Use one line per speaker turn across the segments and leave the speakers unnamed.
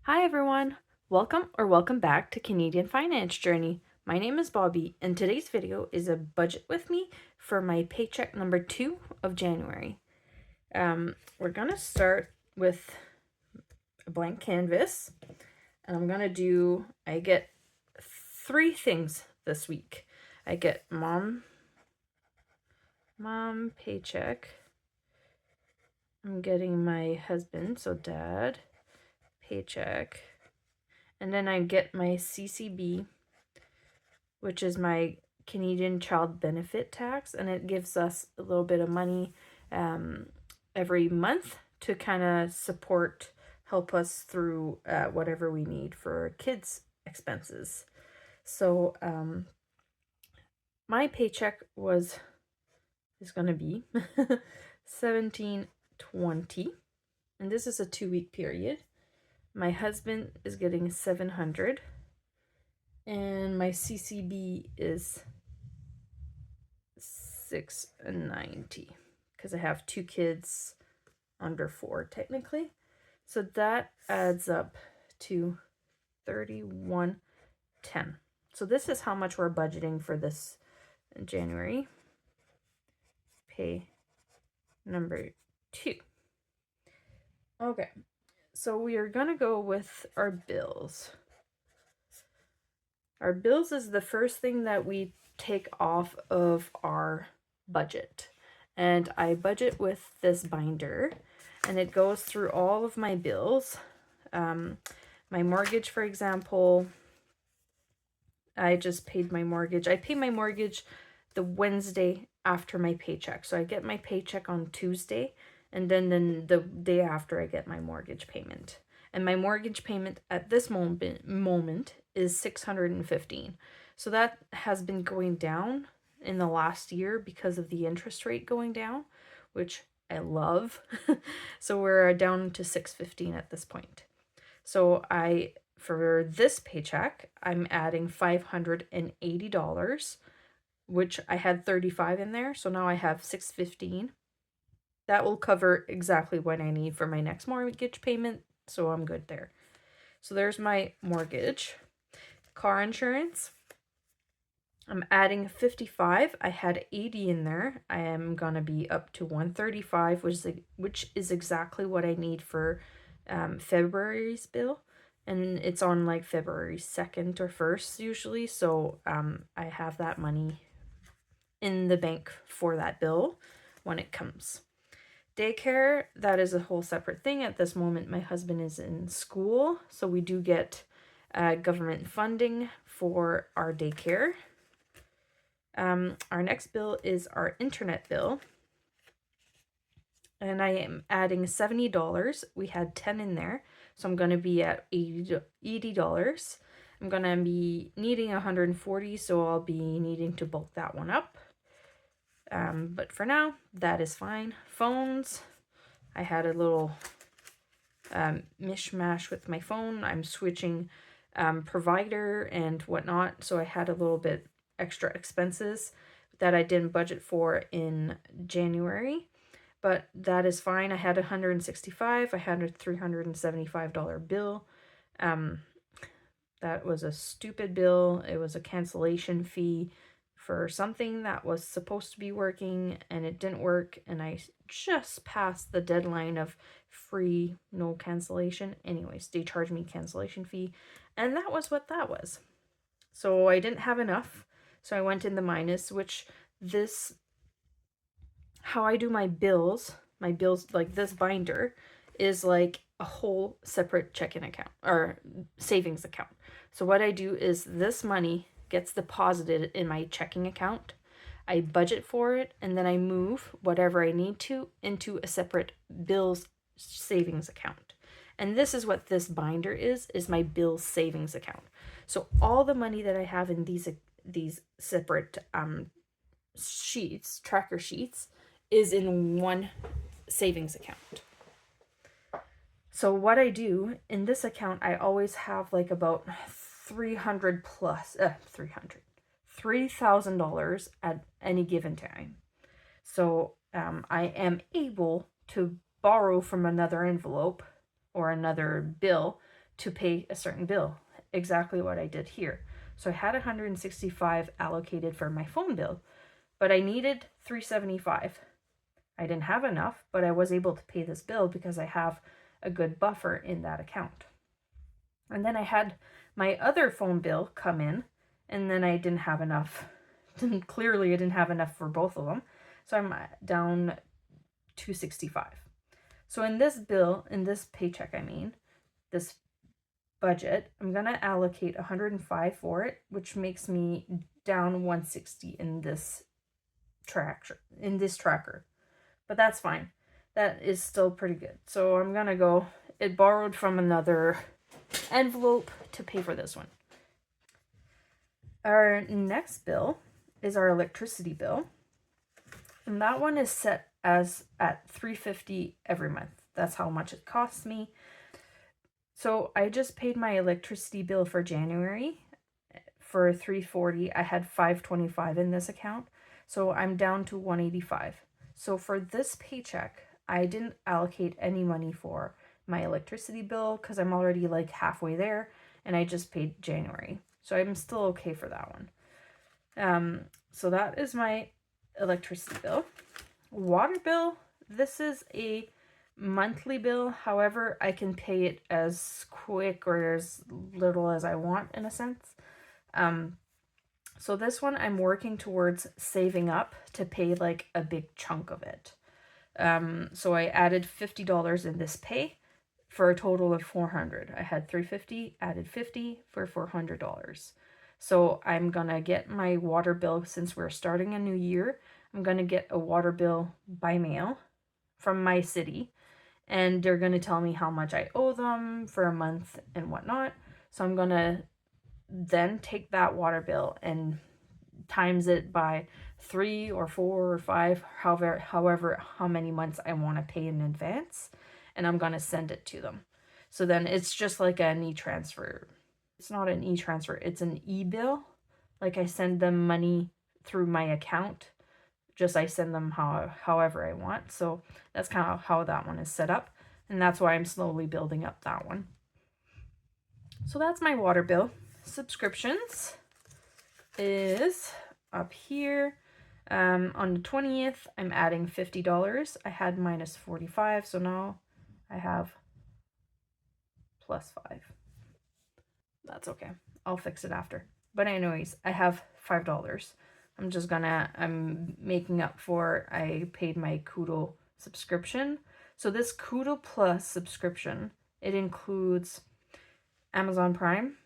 Hi everyone! Welcome back to Canadian Finance Journey. My name is Bobby and today's video is a budget with me for my paycheck number 2 of January. We're gonna start with a blank canvas and I get 3 things this week. I get mom paycheck. I'm getting my husband, so dad, paycheck. And then I get my CCB, which is my Canadian Child Benefit Tax, and it gives us a little bit of money every month to kind of help us through whatever we need for kids' expenses. So my paycheck is going to be $1,720, and this is a 2-week period. My husband is getting $700, and my CCB is $690 because I have 2 kids under 4 technically. So that adds up to $31.10. So this is how much we're budgeting for this January pay number 2. Okay, so we are gonna go with our bills. Our bills is the first thing that we take off of our budget. And I budget with this binder, and it goes through all of my bills. My mortgage, for example, I just paid my mortgage. I pay my mortgage the Wednesday after my paycheck. So I get my paycheck on Tuesday, and then the day after I get my mortgage payment. And my mortgage payment at this moment is $615. So that has been going down in the last year because of the interest rate going down, which I love. So we're down to $615 at this point. So for this paycheck, I'm adding $580, which I had $35 in there. So now I have $615. That will cover exactly what I need for my next mortgage payment. So I'm good there. So there's my mortgage. Car insurance, I'm adding $55. I had $80 in there. I am gonna be up to $135, which is exactly what I need for February's bill, and it's on like February 2nd or 1st usually. So I have that money in the bank for that bill when it comes. Daycare, that is a whole separate thing. At this moment, my husband is in school, so we do get government funding for our daycare. Our next bill is our internet bill, and I am adding $70. We had 10 in there, so I'm going to be at $80. I'm going to be needing 140, so I'll be needing to bulk that one up. But for now, that is fine. Phones, I had a little mishmash with my phone. I'm switching provider and whatnot, so I had a little bit extra expenses that I didn't budget for in January, but that is fine. I had $165. I had a $375 bill. That was a stupid bill. It was a cancellation fee for something that was supposed to be working, and it didn't work, and I just passed the deadline of free, no cancellation. Anyways, they charged me cancellation fee, and that was what that was. So I didn't have enough, so I went in the minus, how I do my bills like this binder is like a whole separate checking account or savings account. So what I do is this money gets deposited in my checking account. I budget for it, and then I move whatever I need to into a separate bills savings account. And this is what this binder is my bills savings account. So all the money that I have in these separate tracker sheets, is in one savings account. So what I do in this account, I always have like about $3,000 at any given time. So I am able to borrow from another envelope or another bill to pay a certain bill, exactly what I did here. So I had 165 allocated for my phone bill, but I needed 375. I didn't have enough, but I was able to pay this bill because I have a good buffer in that account. And then I had my other phone bill come in, and then I didn't have enough. Clearly, I didn't have enough for both of them. So I'm down 265. So in this bill, in this paycheck, this budget, I'm going to allocate 105 for it, which makes me down 160 in this tracker. But that's fine. That is still pretty good. So I'm going to go, it borrowed from another envelope to pay for this one. Our next bill is our electricity bill. And that one is set as at $350 every month. That's how much it costs me. So I just paid my electricity bill for January for $340. I had $525 in this account. So I'm down to $185. So for this paycheck, I didn't allocate any money for my electricity bill because I'm already like halfway there, and I just paid January. So I'm still okay for that one. So that is my electricity bill. Water bill, this is a monthly bill. However, I can pay it as quick or as little as I want in a sense. So this one I'm working towards saving up to pay like a big chunk of it. So I added $50 in this pay for a total of $400. I had $350, added $50 for $400. So I'm gonna get my water bill, since we're starting a new year, I'm gonna get a water bill by mail from my city, and they're gonna tell me how much I owe them for a month and whatnot. So I'm gonna then take that water bill and times it by 3 or 4 or 5, however how many months I want to pay in advance, and I'm going to send it to them. So then it's just like an e-transfer. It's not an e-transfer, it's an e-bill. Like I send them money through my account, just I send them however I want. So that's kind of how that one is set up, and that's why I'm slowly building up that one. So that's my water bill. Subscriptions is up here. On the 20th, I'm adding $50. I had minus 45, so now I have plus 5. That's okay. I'll fix it after. But anyways, I have $5. I'm making up for, I paid my Kudo subscription. So this Kudo Plus subscription, it includes Amazon Prime,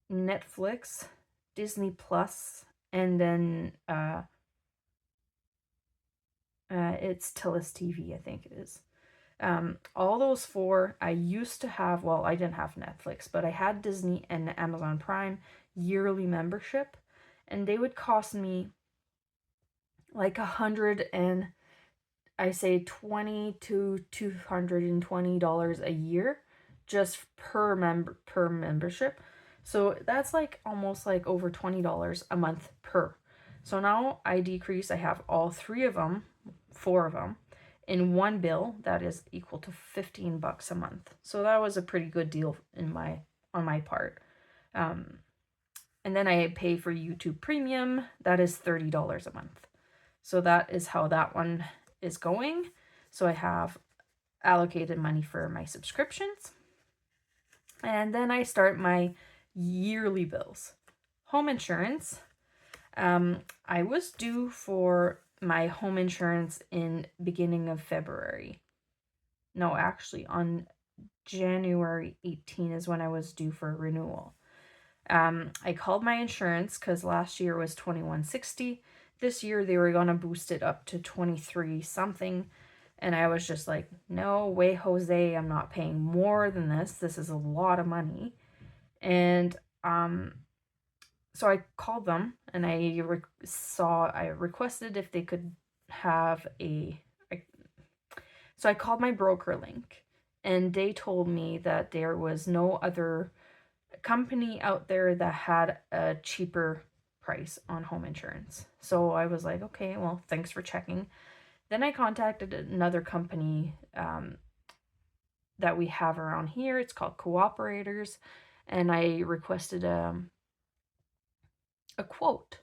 Netflix, Disney Plus, and then it's TELUS TV, I think it is. All those 4, I used to have, well, I didn't have Netflix, but I had Disney and Amazon Prime yearly membership, and they would cost me like $120 to $220 a year just per membership. So that's like almost like over $20 a month per. So now I decrease, I have all 4 of them in one bill that is equal to $15 a month. So that was a pretty good deal on my part. And then I pay for YouTube Premium, that is $30 a month. So that is how that one is going. So I have allocated money for my subscriptions. And then I start my yearly bills. Home insurance. I was due for my home insurance in beginning of February. No, actually on January 18 is when I was due for renewal. I called my insurance because last year was $21.60. This year they were going to boost it up to 23 something. And I was just like, no way, Jose, I'm not paying more than this. This is a lot of money. And so I called them and I requested if they could have so I called my broker Link, and they told me that there was no other company out there that had a cheaper price on home insurance. So I was like, okay, well, thanks for checking. Then I contacted another company that we have around here. It's called Cooperators, and I requested a quote.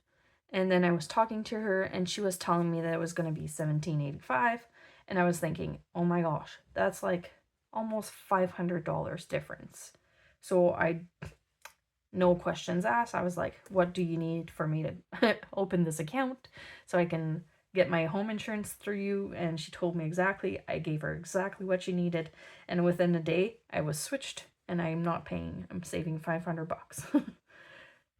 And then I was talking to her, and she was telling me that it was going to be $17.85, and I was thinking, oh my gosh, that's like almost $500 difference. So I, no questions asked, I was like, what do you need for me to open this account so I can get my home insurance through you? And she told me exactly. I gave her exactly what she needed, and within a day I was switched, and I'm not paying. I'm saving $500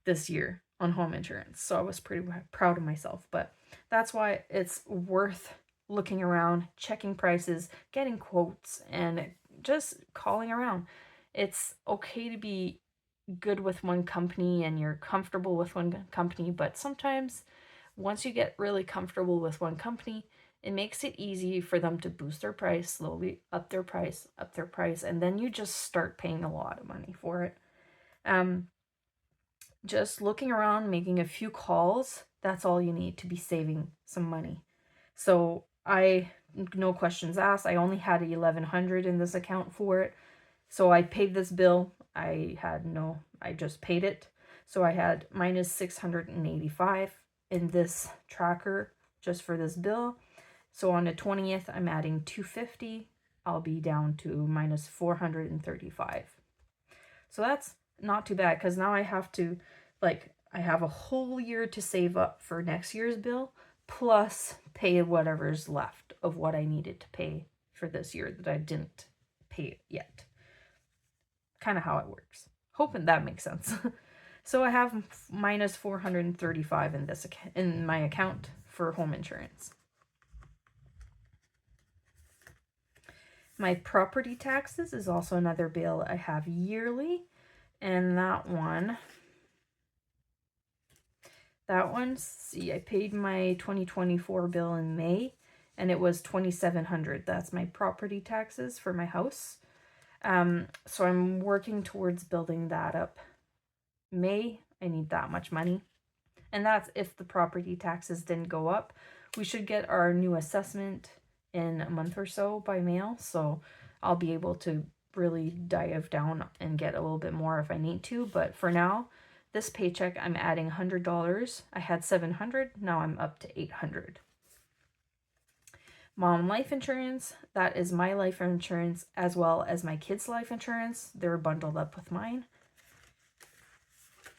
this year on home insurance. So I was pretty proud of myself. But that's why it's worth looking around, checking prices, getting quotes, and just calling around. It's okay to be good with one company and you're comfortable with one company, but sometimes once you get really comfortable with one company, it makes it easy for them to boost their price, slowly up their price, and then you just start paying a lot of money for it. Just looking around, making a few calls, that's all you need to be saving some money. So no questions asked, I only had $1,100 in this account for it. So I paid this bill. I just paid it. So I had minus $685 in this tracker just for this bill. So on the 20th, I'm adding $250. I'll be down to minus $435. So that's not too bad, because now I have to, I have a whole year to save up for next year's bill, plus pay whatever's left of what I needed to pay for this year that I didn't pay yet. Kind of how it works. Hoping that makes sense. So I have minus $435 in my account for home insurance. My property taxes is also another bill I have yearly, and that one, see, I paid my 2024 bill in May, and it was $2,700. That's my property taxes for my house. So I'm working towards building that up. May, I need that much money. And that's if the property taxes didn't go up. We should get our new assessment in a month or so by mail. So I'll be able to really dive down and get a little bit more if I need to. But for now, this paycheck, I'm adding $100. I had $700. Now I'm up to $800. Mom life insurance, that is my life insurance as well as my kids' life insurance. They're bundled up with mine.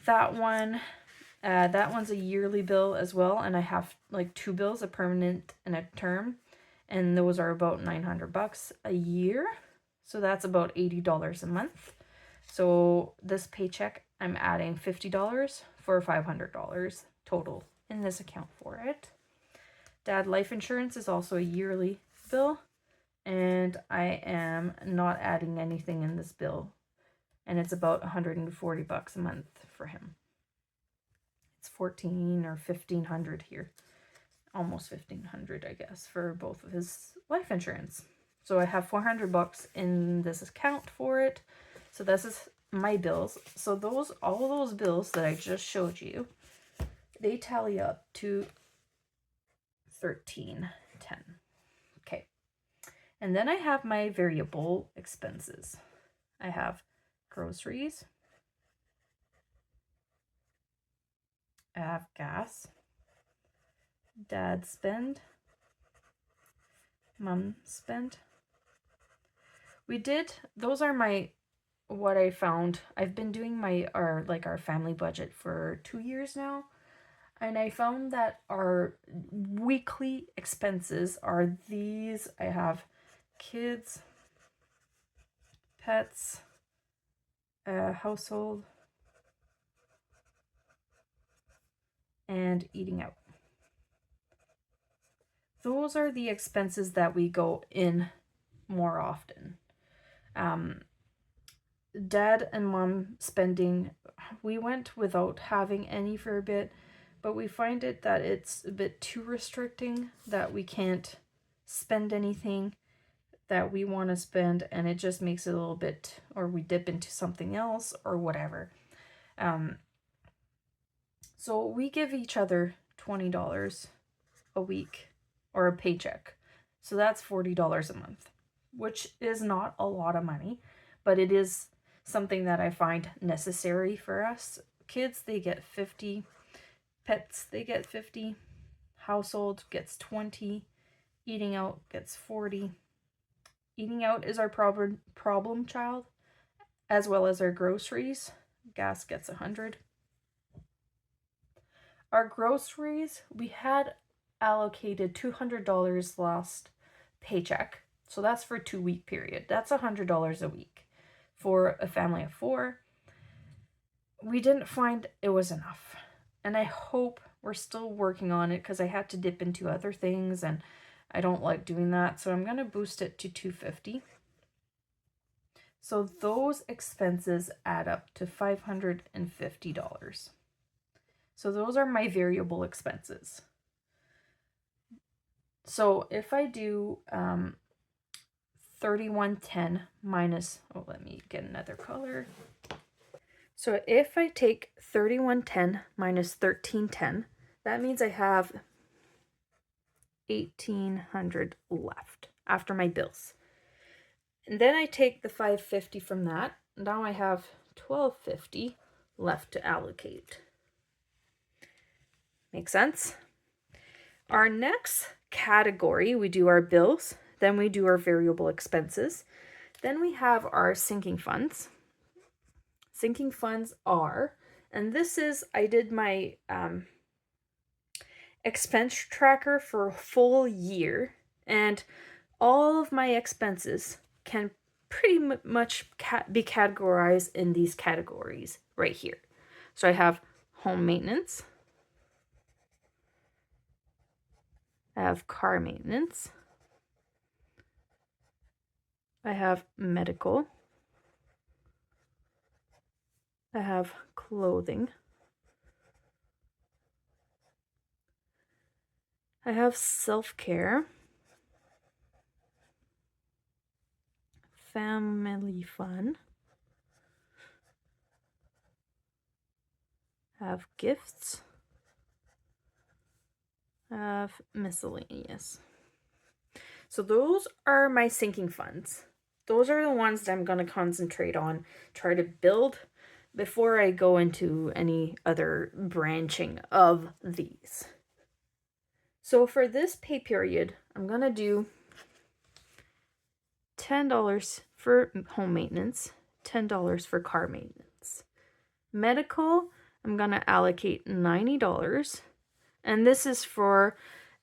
That one's a yearly bill as well, and I have like two bills, a permanent and a term, and those are about $900 a year. So that's about $80 a month. So this paycheck, I'm adding $50 for $500 total in this account for it. Dad life insurance is also a yearly bill, and I am not adding anything in this bill, and it's about $140 a month for him. It's $1,400 or $1,500 here, almost $1,500, I guess, for both of his life insurance. So I have $400 in this account for it. So this is my bills. So all those bills that I just showed you, they tally up to $1,310. Okay. And then I have my variable expenses. I have groceries. I have gas. Dad spend. Mom spend. Those are what I found. I've been doing our family budget for 2 years now. And I found that our weekly expenses are these. I have kids, pets, household, and eating out. Those are the expenses that we go in more often. Dad and mom spending, we went without having any for a bit, but we find that it's a bit too restricting, that we can't spend anything that we want to spend, and it just makes it a little bit, or we dip into something else or whatever. So we give each other $20 a week or a paycheck. So that's $40 a month. which is not a lot of money, but it is something that I find necessary for us. Kids, they get 50. Pets, they get 50. Household gets 20. Eating out gets 40. Eating out is our problem child, as well as our groceries. Gas gets 100. Our groceries, we had allocated $200 last paycheck. So that's for a 2-week period. That's $100 a week for a family of 4. We didn't find it was enough. And I hope we're still working on it because I had to dip into other things and I don't like doing that. So I'm going to boost it to $250. So those expenses add up to $550. So those are my variable expenses. So if I do 3110 minus, let me get another color. So if I take 3110 minus 1310, that means I have 1800 left after my bills. And then I take the 550 from that. Now I have 1250 left to allocate. Make sense? Our next category, we do our bills, then we do our variable expenses. Then we have our sinking funds. Sinking funds are, and this is, I did my expense tracker for a full year, and all of my expenses can pretty much be categorized in these categories right here. So I have home maintenance, I have car maintenance, I have medical, I have clothing, I have self-care, family fun, I have gifts, I have miscellaneous. So those are my sinking funds. Those are the ones that I'm going to concentrate on, try to build before I go into any other branching of these. So for this pay period, I'm going to do $10 for home maintenance, $10 for car maintenance. Medical, I'm going to allocate $90, and this is for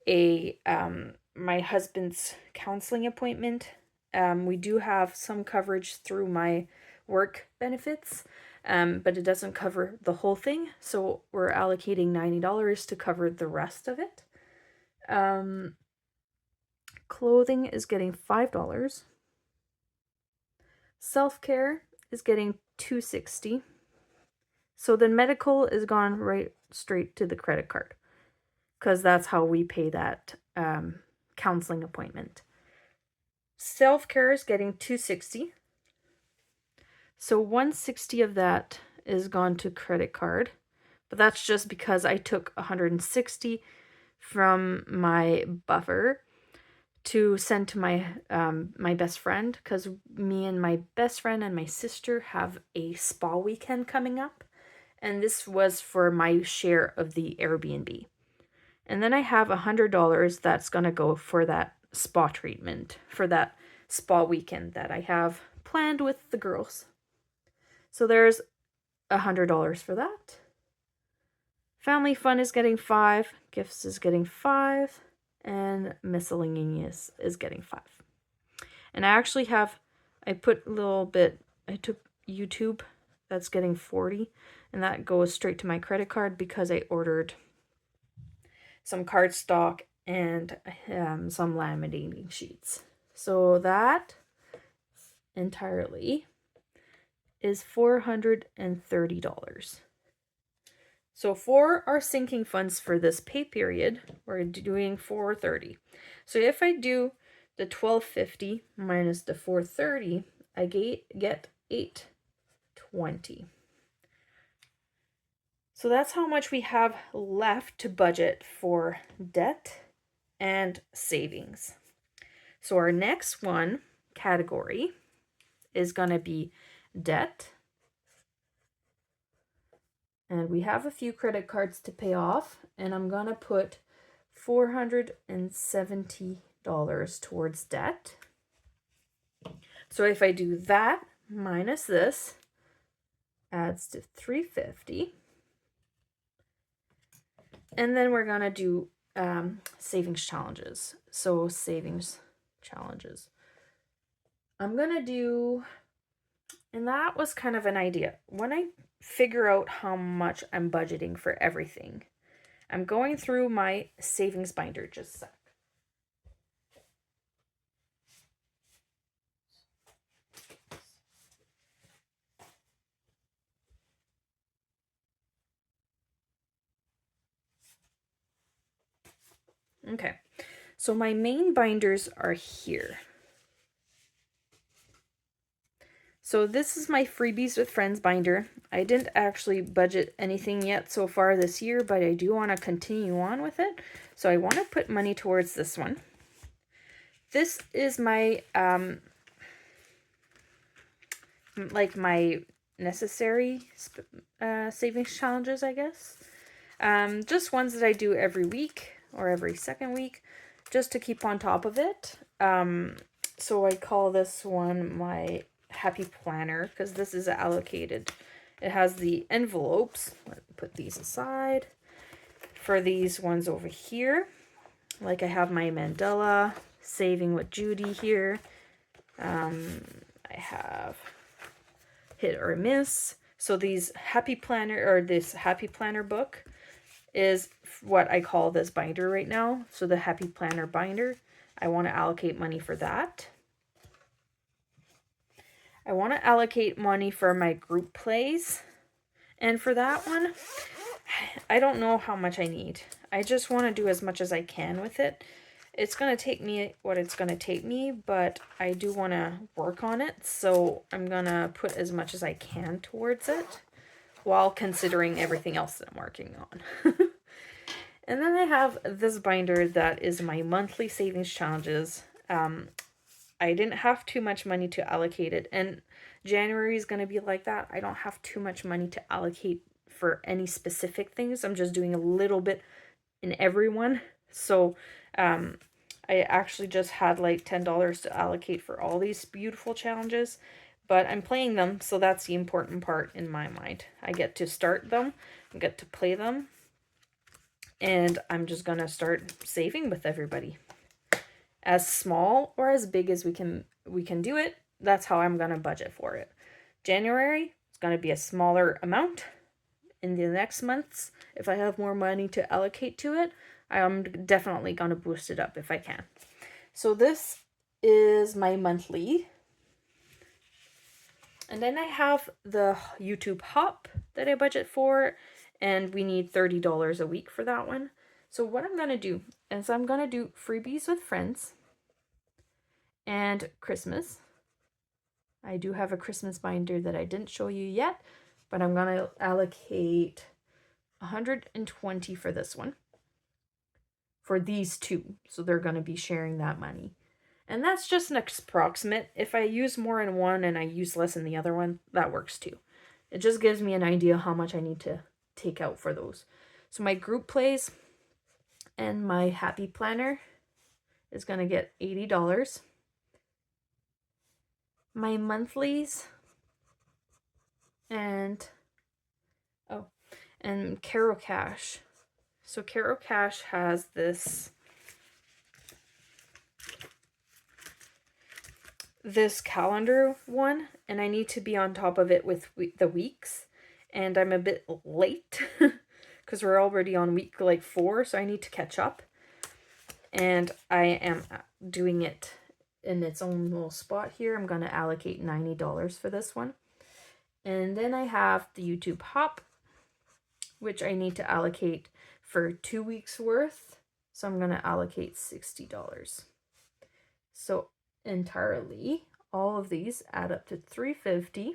a my husband's counseling appointment. We do have some coverage through my work benefits, but it doesn't cover the whole thing, so we're allocating $90 to cover the rest of it. Clothing is getting $5. Self-care is getting $260. So then medical is gone right straight to the credit card, because that's how we pay that counseling appointment. Self-care is getting $260. So $160 of that is gone to credit card, but that's just because I took $160 from my buffer to send to my my best friend, because me and my best friend and my sister have a spa weekend coming up, and this was for my share of the Airbnb. And then I have $100 that's gonna go for that spa treatment, for that spa weekend that I have planned with the girls. So there's $100 for that. Family fun is getting $5, gifts is getting $5, and miscellaneous is getting $5. And I actually have, I put a little bit, I took YouTube, that's getting $40, and that goes straight to my credit card because I ordered some cardstock and some laminating sheets. So that entirely is $430. So for our sinking funds for this pay period, we're doing $430. So if I do the $1250 minus the $430, I get $820. So that's how much we have left to budget for debt and savings. So our next one category is going to be debt. And we have a few credit cards to pay off, and I'm going to put $470 towards debt. So if I do that minus this, adds to $350. And then we're going to do savings challenges. So savings challenges. I'm going to do, and that was kind of an idea. When I figure out how much I'm budgeting for everything, I'm going through my savings binder. Just a sec. Okay, so my main binders are here. So this is my Freebies with Friends binder. I didn't actually budget anything yet so far this year, but I do want to continue on with it. So I want to put money towards this one. This is my, like my necessary savings challenges, I guess. Just ones that I do every week or every second week, just to keep on top of it. So I call this one my Happy Planner, because this is allocated. It has the envelopes. Let me put these aside. For these ones over here, like I have my Mandela, Saving with Judy here. I have Hit or Miss. So these Happy Planner, or this Happy Planner book, is what I call this binder right now. So the Happy Planner binder, I want to allocate money for that. I want to allocate money for my group plays. And for that one, I don't know how much I need. I just want to do as much as I can with it. It's going to take me what it's going to take me, but I do want to work on it. So I'm going to put as much as I can towards it while considering everything else that I'm working on. And then I have this binder that is my monthly savings challenges. I didn't have too much money to allocate it, and January is going to be like that. I don't have too much money to allocate for any specific things. I'm just doing a little bit in every one. So I actually just had like $10 to allocate for all these beautiful challenges, but I'm playing them, so that's the important part in my mind. I get to start them, I get to play them, and I'm just going to start saving with everybody. As small or as big as we can do it, that's how I'm going to budget for it. January is going to be a smaller amount. In the next months, if I have more money to allocate to it, I'm definitely going to boost it up if I can. So this is my monthly. And then I have the YouTube Hop that I budget for, and we need $30 a week for that one. So what I'm going to do is I'm going to do Freebies with Friends and Christmas. I do have a Christmas binder that I didn't show you yet, but I'm going to allocate $120 for this one. For these two. So they're going to be sharing that money. And that's just an approximate. If I use more in one and I use less in the other one, that works too. It just gives me an idea how much I need to take out for those. So my group plays and my Happy Planner is going to get $80. My monthlies and Caro Cash. So Caro Cash has this calendar one, and I need to be on top of it with the weeks, and I'm a bit late because we're already on week like 4, so I need to catch up, and I am doing it in its own little spot here. I'm going to allocate $90 for this one. And then I have the YouTube Hop, which I need to allocate for 2 weeks worth. So I'm going to allocate $60. So entirely, all of these add up to $350,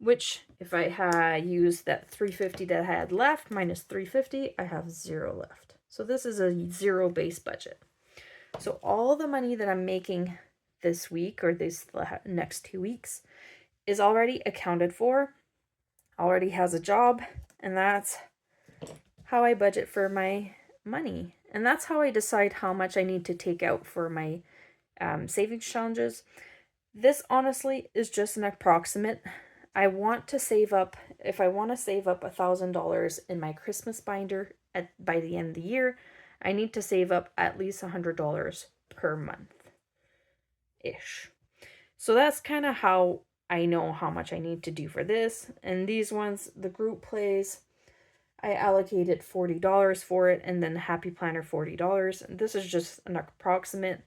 which if I had used that $350 that I had left minus $350, I have 0 left. So this is a 0 base budget. So all the money that I'm making this week or these next 2 weeks is already accounted for, already has a job, and that's how I budget for my money. And that's how I decide how much I need to take out for my savings challenges. This honestly is just an approximate. I want to save up, if I want to save up $1,000 in my Christmas binder by the end of the year, I need to save up at least $100 per month-ish. So that's kind of how I know how much I need to do for this. And these ones, the group plays, I allocated $40 for it, and then Happy Planner $40. And this is just an approximate.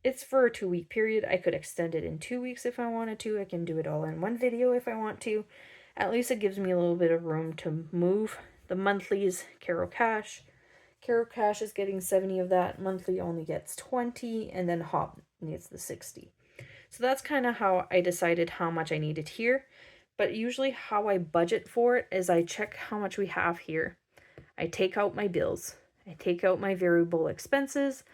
It's for a 2-week period. I could extend it in 2 weeks if I wanted to. I can do it all in one video if I want to. At least it gives me a little bit of room to move. The monthlies, Carol Cash. Carol Cash is getting 70 of that. Monthly only gets 20, and then Hop needs the 60. So that's kind of how I decided how much I needed here. But usually how I budget for it is I check how much we have here. I take out my bills. I take out my variable expenses.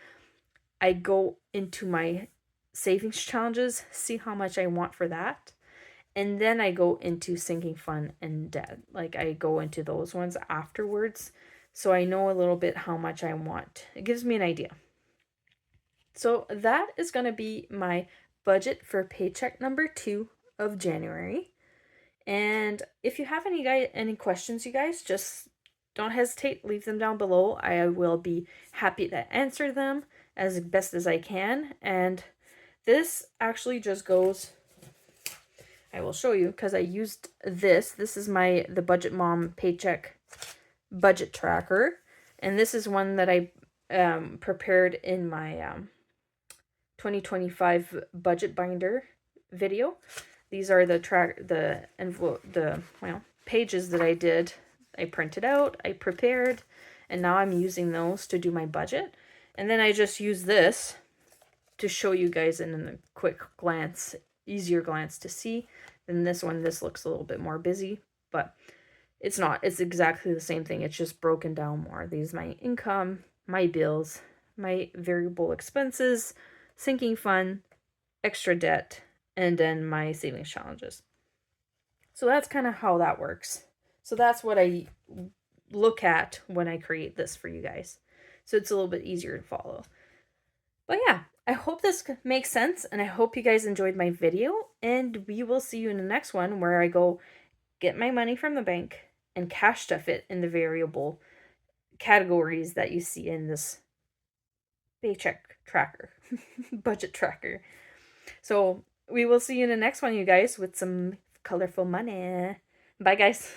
I go into my savings challenges, see how much I want for that. And then I go into sinking fund and debt. Like I go into those ones afterwards. So I know a little bit how much I want. It gives me an idea. So that is going to be my budget for paycheck number 2 of January. And if you have any questions, you guys, just don't hesitate, leave them down below. I will be happy to answer them as best as I can. And this actually just goes, I will show you because I used this. This is the Budget Mom Paycheck Budget Tracker. And this is one that I prepared in my 2025 budget binder video. These are the pages that I did. I printed out, I prepared, and now I'm using those to do my budget. And then I just use this to show you guys in a quick glance, easier glance to see. Than this one, this looks a little bit more busy, but it's not. It's exactly the same thing. It's just broken down more. These are my income, my bills, my variable expenses, sinking fund, extra debt, and then my savings challenges. So that's kind of how that works. So that's what I look at when I create this for you guys. So it's a little bit easier to follow. But yeah, I hope this makes sense, and I hope you guys enjoyed my video, and we will see you in the next one where I go get my money from the bank and cash stuff it in the variable categories that you see in this paycheck tracker, budget tracker. So we will see you in the next one, you guys, with some colorful money. Bye, guys.